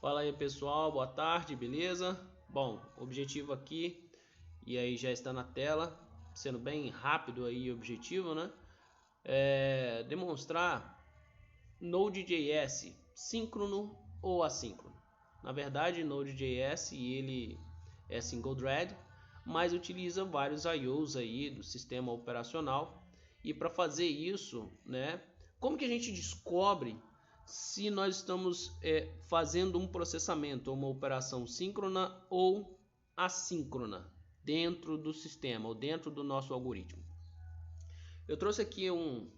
Fala aí pessoal, boa tarde, beleza? Bom, objetivo aqui, e aí já está na tela, sendo bem rápido aí o objetivo, né? Demonstrar Node.js síncrono ou assíncrono. Na verdade, Node.js ele é single thread, mas utiliza vários IOs aí do sistema operacional. E para fazer isso, né? Como que a gente descobre se nós estamos fazendo um processamento, uma operação síncrona ou assíncrona dentro do sistema ou dentro do nosso algoritmo? Eu trouxe aqui um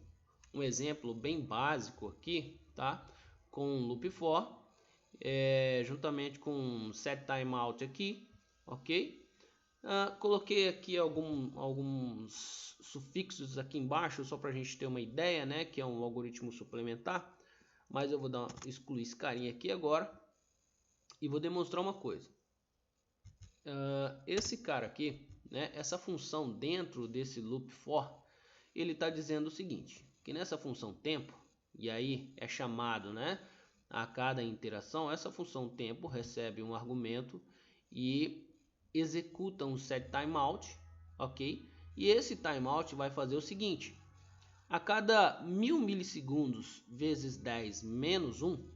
exemplo bem básico aqui, tá? Com loop for, juntamente com set timeout aqui, ok? Coloquei aqui alguns sufixos aqui embaixo só para a gente ter uma ideia, né? Que é um algoritmo suplementar, mas eu vou excluir esse carinha aqui agora e vou demonstrar uma coisa. Esse cara aqui, né? Essa função dentro desse loop for, ele está dizendo o seguinte, que nessa função tempo, e aí é chamado, né, a cada interação, essa função tempo recebe um argumento e executa um set timeout, ok? E esse timeout vai fazer o seguinte, a cada 1000 milissegundos vezes 10 menos 1,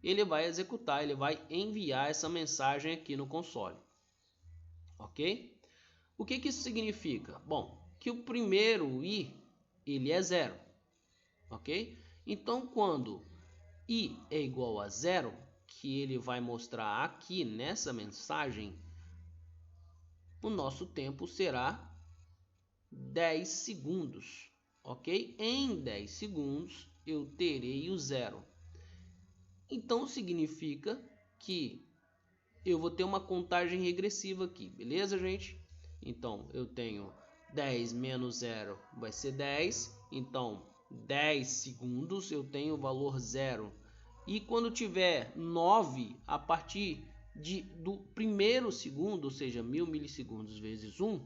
ele vai executar, ele vai enviar essa mensagem aqui no console, ok? O que isso significa? Bom, que o primeiro i ele é 0, ok? Então quando i é igual a 0, que ele vai mostrar aqui nessa mensagem, o nosso tempo será 10 segundos, ok? Em 10 segundos eu terei o 0. Então significa que eu vou ter uma contagem regressiva aqui, beleza, gente? Então eu tenho 10 menos 0 vai ser 10, então 10 segundos eu tenho o valor 0. E quando tiver 9 a partir do primeiro segundo, ou seja, 1000 milissegundos vezes 1,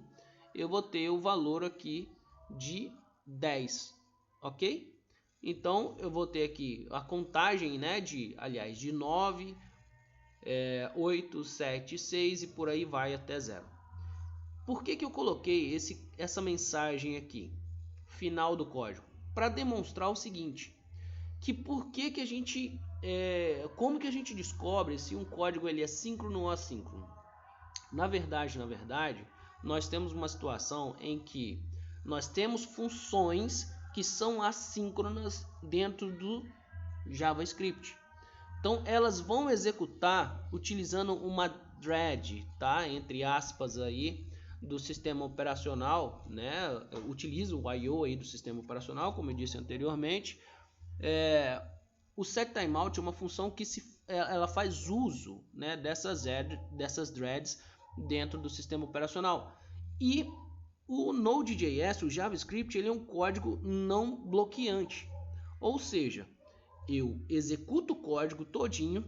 eu vou ter o valor aqui de 10, ok? Então eu vou ter aqui a contagem, né, de 9, 8, 7, 6 e por aí vai até 0. Por que eu coloquei essa mensagem aqui, final do código? Para demonstrar o seguinte, que por que a gente, como que a gente descobre se um código ele é síncrono ou assíncrono? Na verdade, nós temos uma situação em que nós temos funções que são assíncronas dentro do JavaScript. Então elas vão executar utilizando uma thread, tá? Entre aspas aí, do sistema operacional, né? Utiliza o I/O aí do sistema operacional, como eu disse anteriormente. O setTimeout é uma função que ela faz uso, né, dessas threads dentro do sistema operacional. E o Node.js, o JavaScript, ele é um código não bloqueante, ou seja, eu executo o código todinho,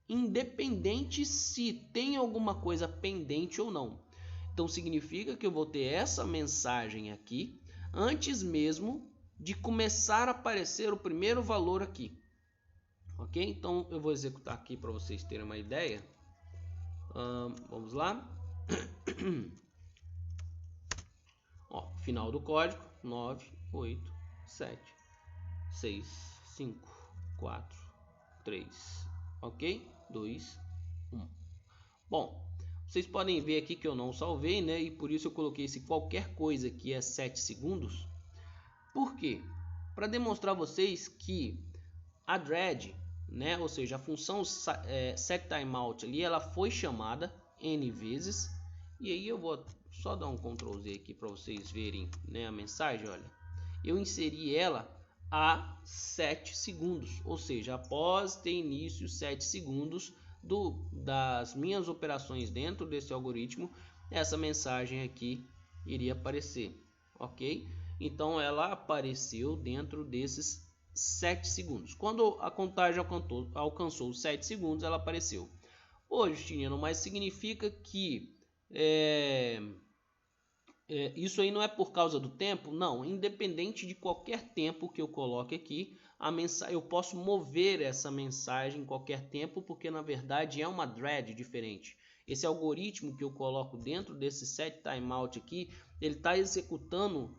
independente se tem alguma coisa pendente ou não. Então significa que eu vou ter essa mensagem aqui antes mesmo de começar a aparecer o primeiro valor aqui. Ok? Então eu vou executar aqui para vocês terem uma ideia. Vamos lá. Ó, final do código: 9, 8, 7, 6, 5, 4, 3, ok? 2, 1. Bom, vocês podem ver aqui que eu não salvei, né? E por isso eu coloquei esse qualquer coisa que é 7 segundos. Por quê? Para demonstrar a vocês que a thread, né? Ou seja, a função setTimeout ali, ela foi chamada N vezes. E aí eu vou só dar um Ctrl Z aqui para vocês verem, né, a mensagem. Olha, eu inseri ela a 7 segundos, ou seja, após ter início 7 segundos das minhas operações dentro desse algoritmo, essa mensagem aqui iria aparecer, ok? Então ela apareceu dentro desses 7 segundos. Quando a contagem alcançou os 7 segundos, ela apareceu. Pô, Justiniano, mas significa que isso aí não é por causa do tempo? Não, independente de qualquer tempo que eu coloque aqui, eu posso mover essa mensagem em qualquer tempo, porque na verdade é uma thread diferente. Esse algoritmo que eu coloco dentro desse set timeout aqui, ele está executando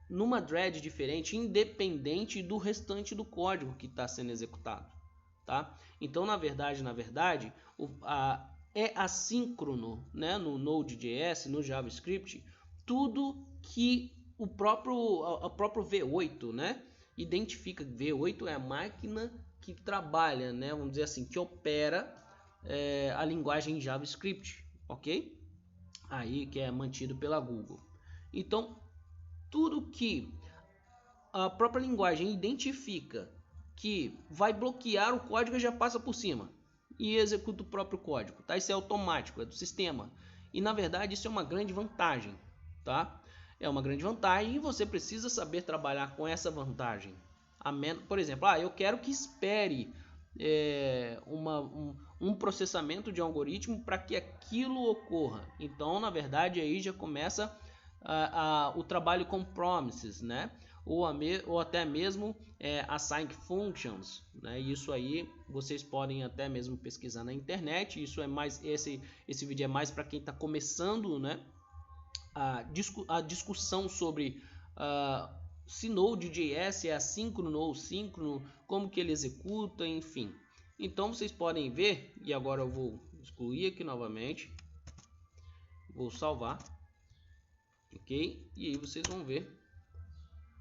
numa thread diferente, independente do restante do código que está sendo executado, tá? Então, na verdade, é assíncrono, né, no Node.js, no JavaScript, tudo que o próprio V8, né, identifica. V8 é a máquina que trabalha, né, vamos dizer assim, que opera a linguagem JavaScript, ok? Aí que é mantido pela Google. Então, tudo que a própria linguagem identifica que vai bloquear o código já passa por cima e executa o próprio código, tá? Isso é automático, é do sistema. E na verdade isso é uma grande vantagem, tá? É uma grande vantagem e você precisa saber trabalhar com essa vantagem. Por exemplo, eu quero que espere um processamento de algoritmo para que aquilo ocorra. Então, na verdade, aí já começa o trabalho com promises, né? Ou até mesmo assign functions, né? Isso aí vocês podem até mesmo pesquisar na internet. Isso é mais esse vídeo é mais para quem está começando, né? A discussão sobre se Node.js é assíncrono ou síncrono, como que ele executa, enfim. Então vocês podem ver, e agora eu vou excluir aqui novamente, vou salvar, ok? E aí vocês vão ver,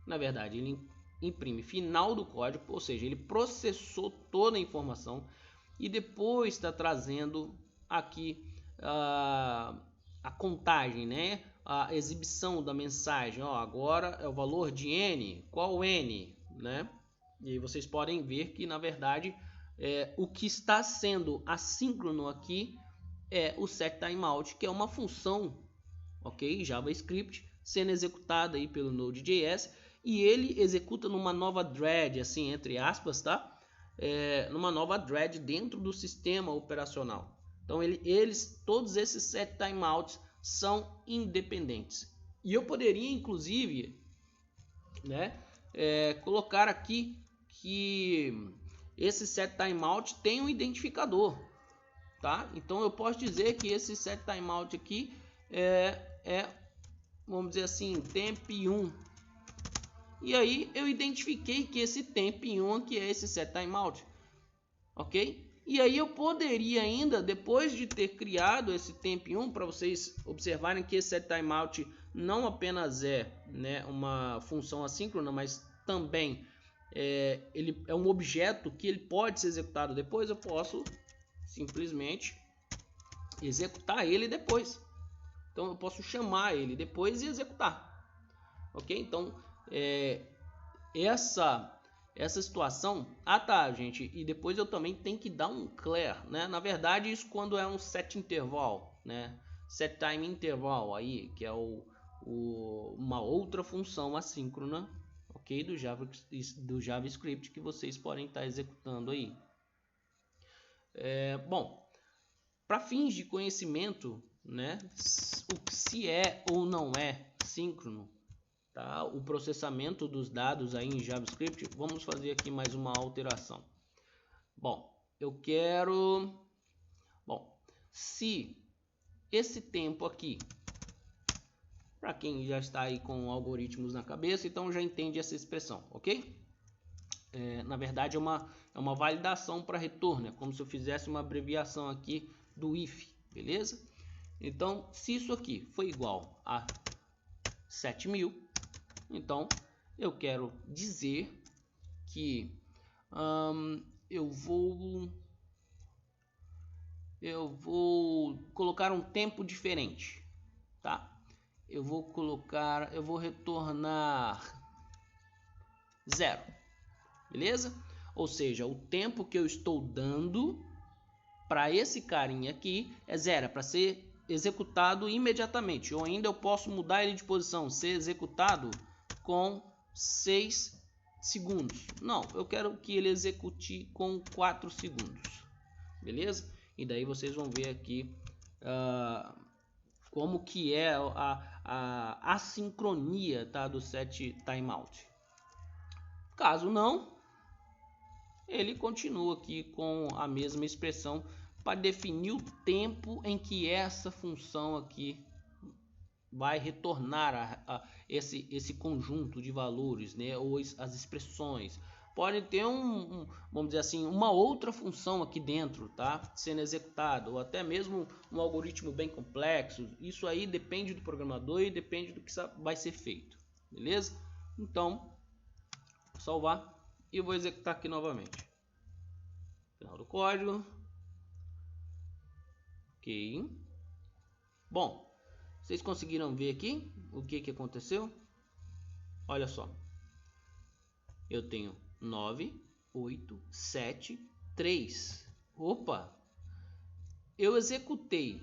na verdade ele imprime final do código, ou seja, ele processou toda a informação e depois está trazendo aqui a contagem, né? A exibição da mensagem. Agora é o valor de n, qual n, né? E aí vocês podem ver que na verdade o que está sendo assíncrono aqui é o setTimeout, que é uma função, ok, JavaScript sendo executada aí pelo Node.js, e ele executa numa nova thread, assim, entre aspas, tá? Numa nova thread dentro do sistema operacional. Então todos esses setTimeouts são independentes. E eu poderia inclusive, né, colocar aqui que esse setTimeout tem um identificador, tá? Então eu posso dizer que esse setTimeout aqui vamos dizer assim, temp1. E aí eu identifiquei que esse temp1 aqui é esse setTimeout, ok? E aí eu poderia ainda, depois de ter criado esse temp1, para vocês observarem que esse setTimeout não apenas é, né, uma função assíncrona, mas também ele é um objeto que ele pode ser executado depois. Eu posso simplesmente executar ele depois. Então eu posso chamar ele depois e executar, ok? Então essa situação, tá, gente, e depois eu também tenho que dar um clear, né? Na verdade, isso quando é um set interval, né? Set time interval aí, que é uma outra função assíncrona, ok, do JavaScript que vocês podem estar executando aí. Bom, para fins de conhecimento, né, se é ou não é síncrono, tá? O processamento dos dados aí em JavaScript, vamos fazer aqui mais uma alteração. Bom, se esse tempo aqui, para quem já está aí com algoritmos na cabeça, então já entende essa expressão, ok? Na verdade é uma validação para retorno, é como se eu fizesse uma abreviação aqui do if, beleza? Então, se isso aqui foi igual a 7.000, então eu quero dizer que eu vou colocar um tempo diferente, tá? Eu vou retornar 0, beleza? Ou seja, o tempo que eu estou dando para esse carinha aqui é 0, para ser executado imediatamente, ou ainda eu posso mudar ele de posição, ser executado com 6 segundos. Não, eu quero que ele execute com 4 segundos, beleza? E daí vocês vão ver aqui como que é a assincronia, tá, do set timeout. Caso não, ele continua aqui com a mesma expressão para definir o tempo em que essa função aqui vai retornar esse conjunto de valores, né, ou as expressões. Pode ter vamos dizer assim, uma outra função aqui dentro, tá, sendo executado, ou até mesmo um algoritmo bem complexo. Isso aí depende do programador e depende do que vai ser feito, beleza? Então, vou salvar e vou executar aqui novamente. Final do código. Ok. Bom, vocês conseguiram ver aqui o que aconteceu? Olha só. Eu tenho 9, 8, 7, 3. Opa! Eu executei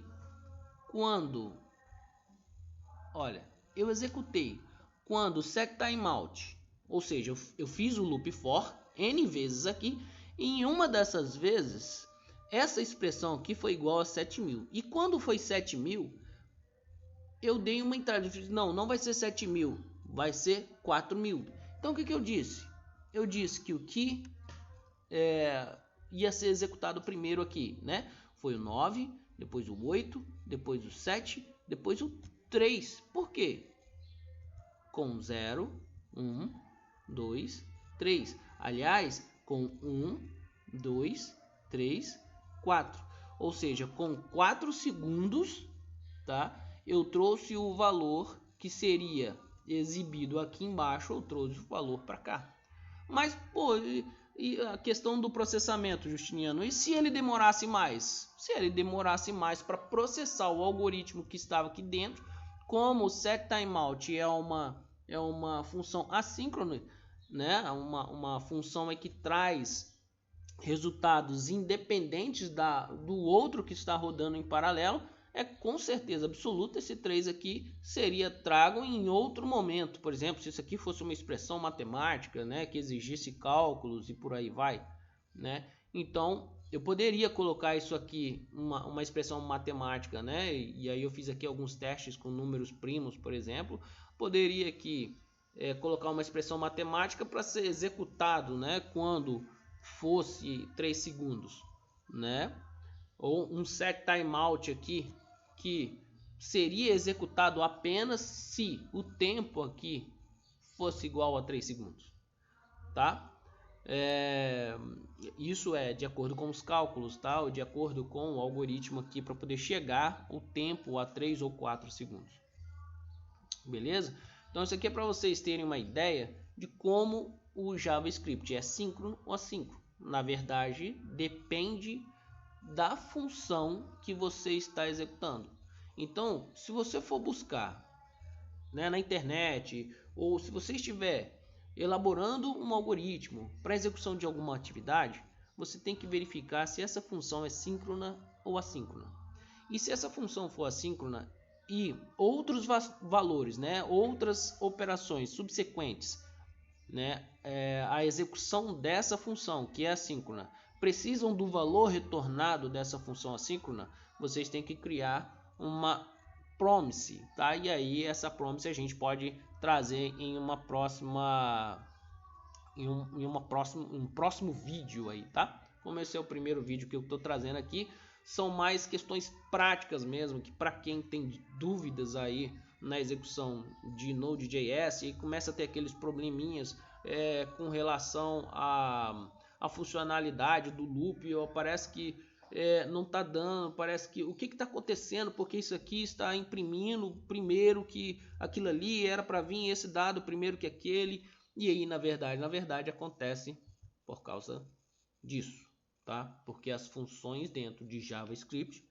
quando... Olha, eu executei quando set timeout, ou seja, eu fiz o loop for n vezes aqui, e em uma dessas vezes, essa expressão aqui foi igual a 7.000. E quando foi 7.000, eu dei uma entrada, não vai ser 7.000, vai ser 4.000. Então o que eu disse? Eu disse que o que ia ser executado primeiro aqui, né? Foi o 9, depois o 8, depois o 7, depois o 3. Por quê? Com 0, 1, 2, 3. Aliás, com 1, 2, 3, 4. Ou seja, com 4 segundos, tá? Eu trouxe o valor que seria exibido aqui embaixo, eu trouxe o valor para cá. Mas, pô, e a questão do processamento, Justiniano, e se ele demorasse mais? Se ele demorasse mais para processar o algoritmo que estava aqui dentro, como o setTimeout é uma função assíncrona, né? uma função que traz resultados independentes do outro que está rodando em paralelo, com certeza absoluta esse 3 aqui seria trago em outro momento. Por exemplo, se isso aqui fosse uma expressão matemática, né, que exigisse cálculos e por aí vai, né? Então eu poderia colocar isso aqui, uma expressão matemática, né? E aí eu fiz aqui alguns testes com números primos, por exemplo. Poderia aqui colocar uma expressão matemática para ser executado, né, quando fosse 3 segundos, né? Ou um set timeout aqui que seria executado apenas se o tempo aqui fosse igual a 3 segundos, tá? Isso é de acordo com os cálculos, tá? Ou de acordo com o algoritmo aqui para poder chegar o tempo a 3 ou 4 segundos. Beleza? Então isso aqui é para vocês terem uma ideia de como o JavaScript é síncrono ou assíncrono. Na verdade, depende da função que você está executando. Então, se você for buscar, né, na internet, ou se você estiver elaborando um algoritmo para execução de alguma atividade, você tem que verificar se essa função é síncrona ou assíncrona. E se essa função for assíncrona e outros valores, né, outras operações subsequentes, né, a execução dessa função que é assíncrona precisam do valor retornado dessa função assíncrona, vocês têm que criar uma promise, tá? E aí essa promise a gente pode trazer em uma próxima um próximo vídeo aí, tá? Como esse é o primeiro vídeo que eu estou trazendo aqui, são mais questões práticas mesmo, que para quem tem dúvidas aí na execução de Node.js e começa a ter aqueles probleminhas com relação a funcionalidade do loop, ou parece que não está dando, parece que o que está acontecendo, porque isso aqui está imprimindo primeiro que aquilo ali era para vir esse dado primeiro que aquele, e aí na verdade acontece por causa disso, tá? Porque as funções dentro de JavaScript,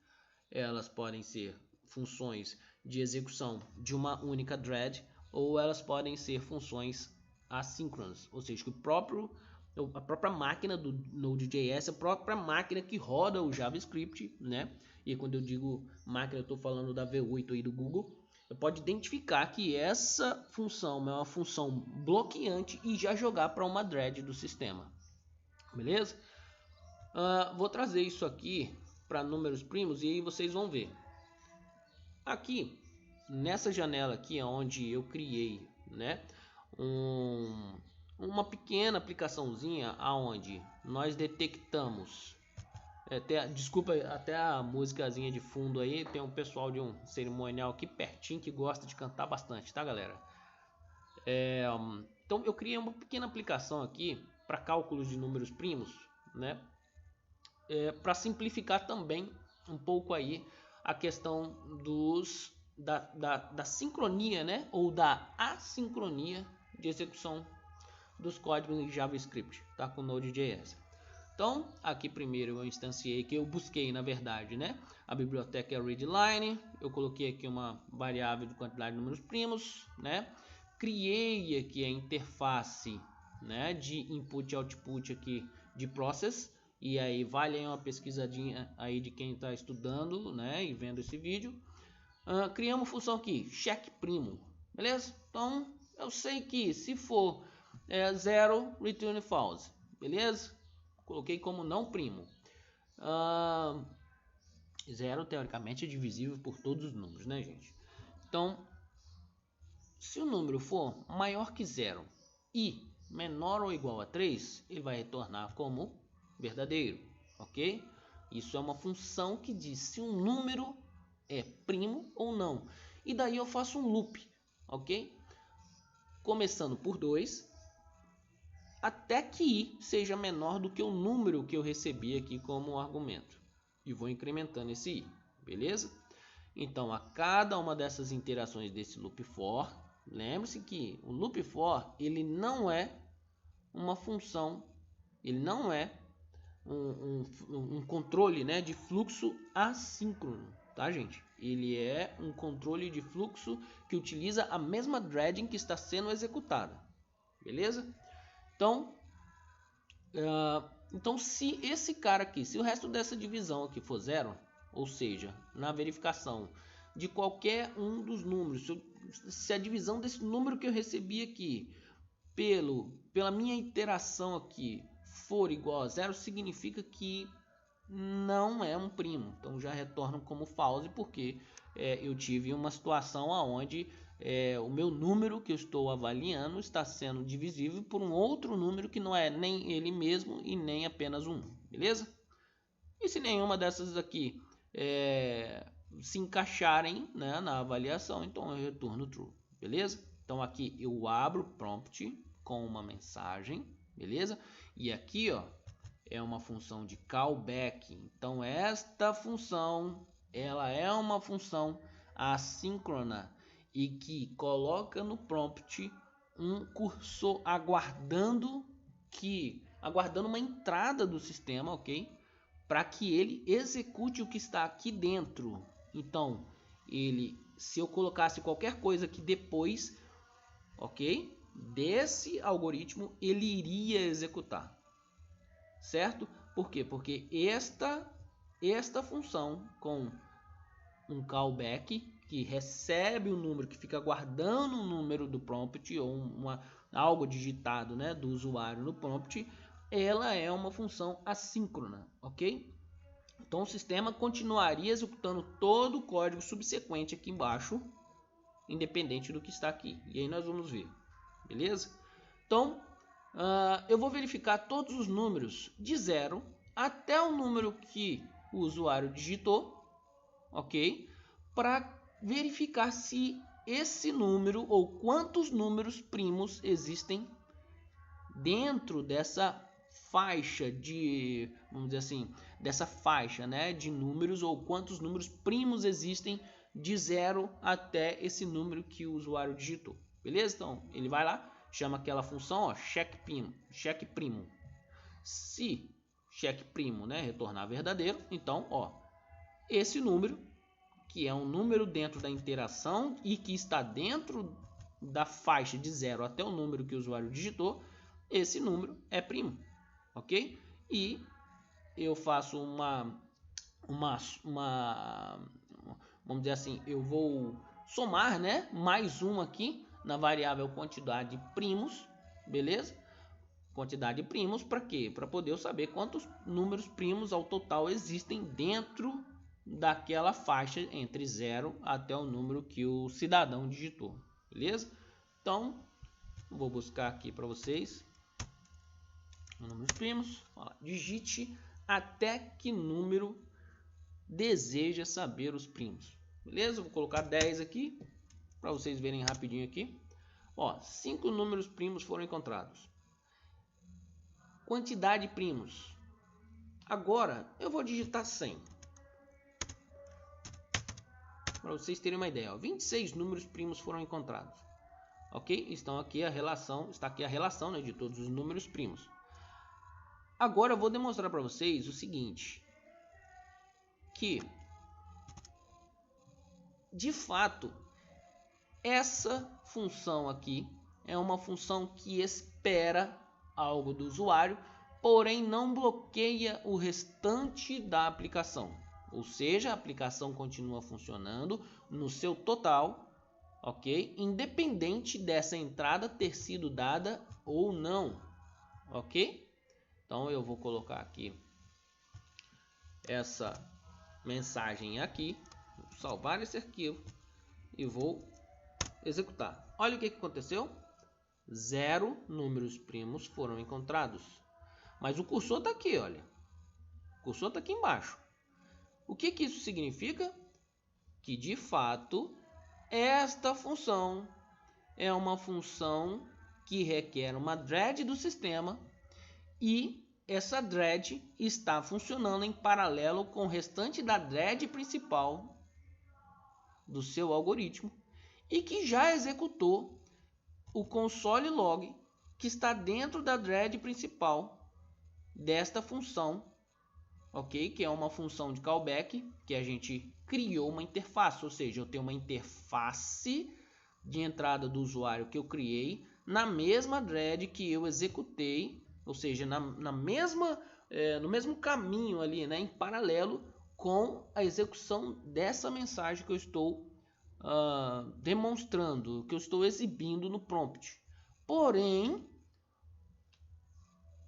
elas podem ser funções de execução de uma única thread, ou elas podem ser funções assíncronas, ou seja, que a própria máquina do Node.js, a própria máquina que roda o JavaScript, né? E quando eu digo máquina, eu estou falando da V8 aí do Google, pode identificar que essa função é uma função bloqueante e já jogar para uma thread do sistema, beleza? Vou trazer isso aqui para números primos e aí vocês vão ver. Aqui nessa janela aqui é onde eu criei, né, uma pequena aplicaçãozinha aonde nós detectamos, desculpa até a musicazinha de fundo aí, tem um pessoal de um cerimonial aqui pertinho que gosta de cantar bastante, tá galera? Então eu criei uma pequena aplicação aqui para cálculos de números primos, né, para simplificar também um pouco aí a questão da sincronia, né, ou da assincronia de execução dos códigos em JavaScript, tá, com Node.js. Então, aqui primeiro eu instanciei, que eu busquei na verdade, né, a biblioteca readline, eu coloquei aqui uma variável de quantidade de números primos, né, criei aqui a interface, né, de input e output aqui de process, e aí vale aí uma pesquisadinha aí de quem está estudando, né, e vendo esse vídeo. Criamos uma função aqui, check primo, beleza? Então eu sei que se for 0, return false, beleza? Coloquei como não primo. 0 teoricamente é divisível por todos os números, né, gente? Então, se o número for maior que 0 e menor ou igual a 3, ele vai retornar como verdadeiro, ok? Isso é uma função que diz se um número é primo ou não. E daí eu faço um loop, ok? Começando por 2, até que i seja menor do que o número que eu recebi aqui como argumento. E vou incrementando esse i, beleza? Então, a cada uma dessas interações desse loop for, lembre-se que o loop for, ele não é uma função, ele não é um controle, né, de fluxo assíncrono, tá, gente? Ele é um controle de fluxo que utiliza a mesma threading que está sendo executada, beleza? Então, se esse cara aqui, se o resto dessa divisão aqui for 0, ou seja, na verificação de qualquer um dos números, se a divisão desse número que eu recebi aqui pela minha interação aqui for igual a 0, significa que não é um primo. Então já retorno como false, porque eu tive uma situação onde o meu número que eu estou avaliando está sendo divisível por um outro número que não é nem ele mesmo e nem apenas um, beleza? E se nenhuma dessas aqui se encaixarem, né, na avaliação, então eu retorno true, beleza? Então aqui eu abro o prompt com uma mensagem, beleza? E aqui, ó, é uma função de callback. Então esta função, ela é uma função assíncrona e que coloca no prompt um cursor aguardando uma entrada do sistema, ok? Para que ele execute o que está aqui dentro. Então, se eu colocasse qualquer coisa aqui depois, ok? Desse algoritmo, ele iria executar, certo? Por quê? Porque esta função com um callback que recebe o número, que fica guardando o número do prompt ou algo digitado, né, do usuário no prompt, ela é uma função assíncrona, ok? Então o sistema continuaria executando todo o código subsequente aqui embaixo, independente do que está aqui. E aí nós vamos ver, beleza? Então eu vou verificar todos os números de 0 até o número que o usuário digitou, ok? Para verificar se esse número ou quantos números primos existem dentro dessa faixa de, vamos dizer assim, dessa faixa, né, de números, ou quantos números primos existem de 0 até esse número que o usuário digitou, beleza? Então ele vai lá, chama aquela função, ó, check primo. Se check primo, né, retornar verdadeiro, então, ó, esse número, que é um número dentro da interação e que está dentro da faixa de 0 até o número que o usuário digitou, esse número é primo, ok? E eu faço vamos dizer assim, eu vou somar, né, mais um aqui na variável quantidade primos, beleza? Quantidade de primos para quê? Para poder eu saber quantos números primos ao total existem dentro daquela faixa entre 0 até o número que o cidadão digitou, beleza? Então, vou buscar aqui para vocês números primos, digite até que número deseja saber os primos, beleza? Vou colocar 10 aqui para vocês verem rapidinho aqui. 5 números primos foram encontrados. Quantidade de primos. Agora eu vou digitar 100 para vocês terem uma ideia. 26 números primos foram encontrados. Ok? Está aqui a relação, né, de todos os números primos. Agora eu vou demonstrar para vocês o seguinte, que de fato essa função aqui é uma função que espera algo do usuário, porém não bloqueia o restante da aplicação. Ou seja, a aplicação continua funcionando no seu total, ok? Independente dessa entrada ter sido dada ou não, ok? Então eu vou colocar aqui essa mensagem aqui, vou salvar esse arquivo e vou executar. Olha o que aconteceu. 0 números primos foram encontrados. Mas o cursor está aqui, olha. O cursor está aqui embaixo. O que isso significa? Que de fato esta função é uma função que requer uma thread do sistema e essa thread está funcionando em paralelo com o restante da thread principal do seu algoritmo e que já executou o console log que está dentro da thread principal desta função, ok? Que é uma função de callback que a gente criou uma interface, ou seja, eu tenho uma interface de entrada do usuário que eu criei na mesma thread que eu executei, ou seja, no mesmo caminho ali, né, em paralelo com a execução dessa mensagem que eu estou demonstrando, que eu estou exibindo no prompt. Porém,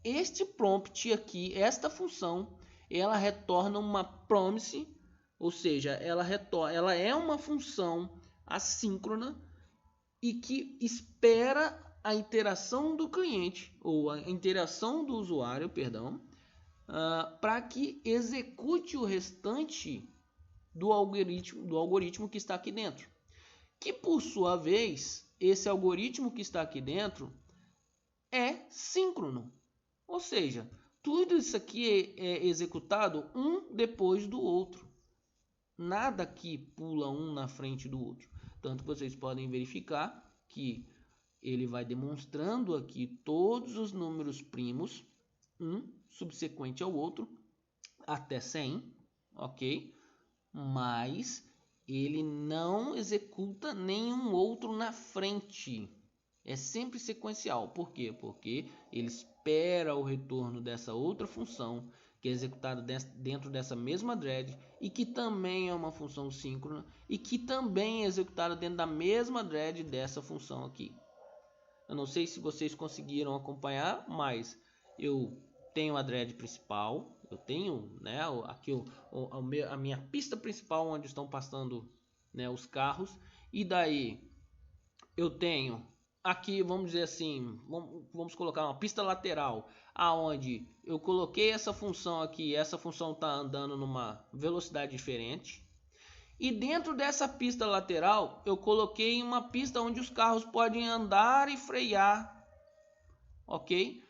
este prompt aqui, esta função, ela retorna uma promise, ou seja, ela é uma função assíncrona e que espera a interação do cliente ou a interação do usuário, perdão, para que execute o restante do algoritmo que está aqui dentro. Que por sua vez, esse algoritmo que está aqui dentro é síncrono. Ou seja, tudo isso aqui é executado um depois do outro. Nada aqui pula um na frente do outro. Tanto que vocês podem verificar que ele vai demonstrando aqui todos os números primos, um subsequente ao outro, até 100, ok? Mas ele não executa nenhum outro na frente. É sempre sequencial. Por quê? Porque ele espera o retorno dessa outra função que é executada dentro dessa mesma thread e que também é uma função síncrona e que também é executada dentro da mesma thread dessa função aqui. Eu não sei se vocês conseguiram acompanhar, mas eu tenho a thread principal, eu tenho, né, aqui a minha pista principal onde estão passando, né, os carros, e daí eu tenho aqui, vamos dizer assim, vamos colocar uma pista lateral, aonde eu coloquei essa função aqui, essa função está andando numa velocidade diferente. E dentro dessa pista lateral, eu coloquei uma pista onde os carros podem andar e frear, ok?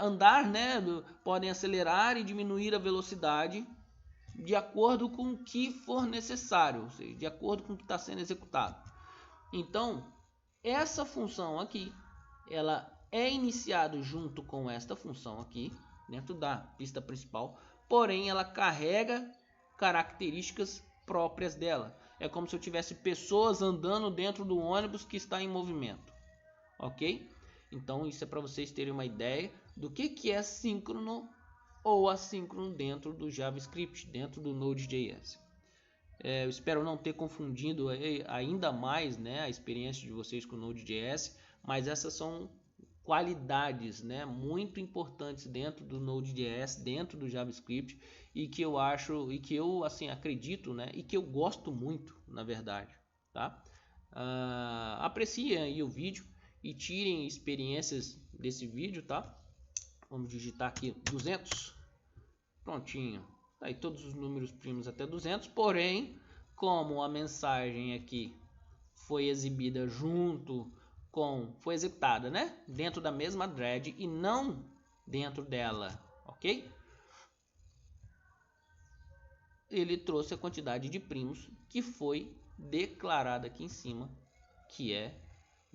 Andar, né? Podem acelerar e diminuir a velocidade de acordo com o que for necessário, ou seja, de acordo com o que está sendo executado. Então, essa função aqui, ela é iniciada junto com esta função aqui, dentro da pista principal, porém ela carrega características próprias dela. É como se eu tivesse pessoas andando dentro do ônibus que está em movimento, ok? Então isso é para vocês terem uma ideia do que é síncrono ou assíncrono dentro do JavaScript, dentro do Node.js. Eu espero não ter confundido ainda mais, né, a experiência de vocês com o Node.js, mas essas são qualidades, né, muito importantes dentro do Node.js, dentro do JavaScript, e que eu acho, e que eu assim acredito, né, e que eu gosto muito, na verdade, tá? Apreciem aí o vídeo e tirem experiências desse vídeo, tá? Vamos digitar aqui 200, prontinho, tá aí todos os números primos até 200, porém, como a mensagem aqui foi exibida junto com, foi executada, né, dentro da mesma thread e não dentro dela, ok? Ele trouxe a quantidade de primos que foi declarada aqui em cima, que é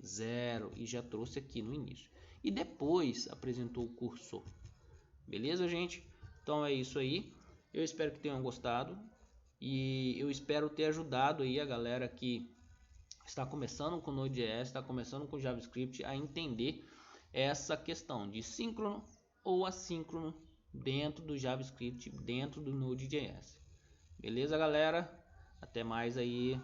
0, e já trouxe aqui no início. E depois apresentou o cursor. Beleza, gente? Então é isso aí. Eu espero que tenham gostado. E eu espero ter ajudado aí a galera que está começando com Node.js, está começando com JavaScript a entender essa questão de síncrono ou assíncrono dentro do JavaScript, dentro do Node.js. Beleza, galera? Até mais aí.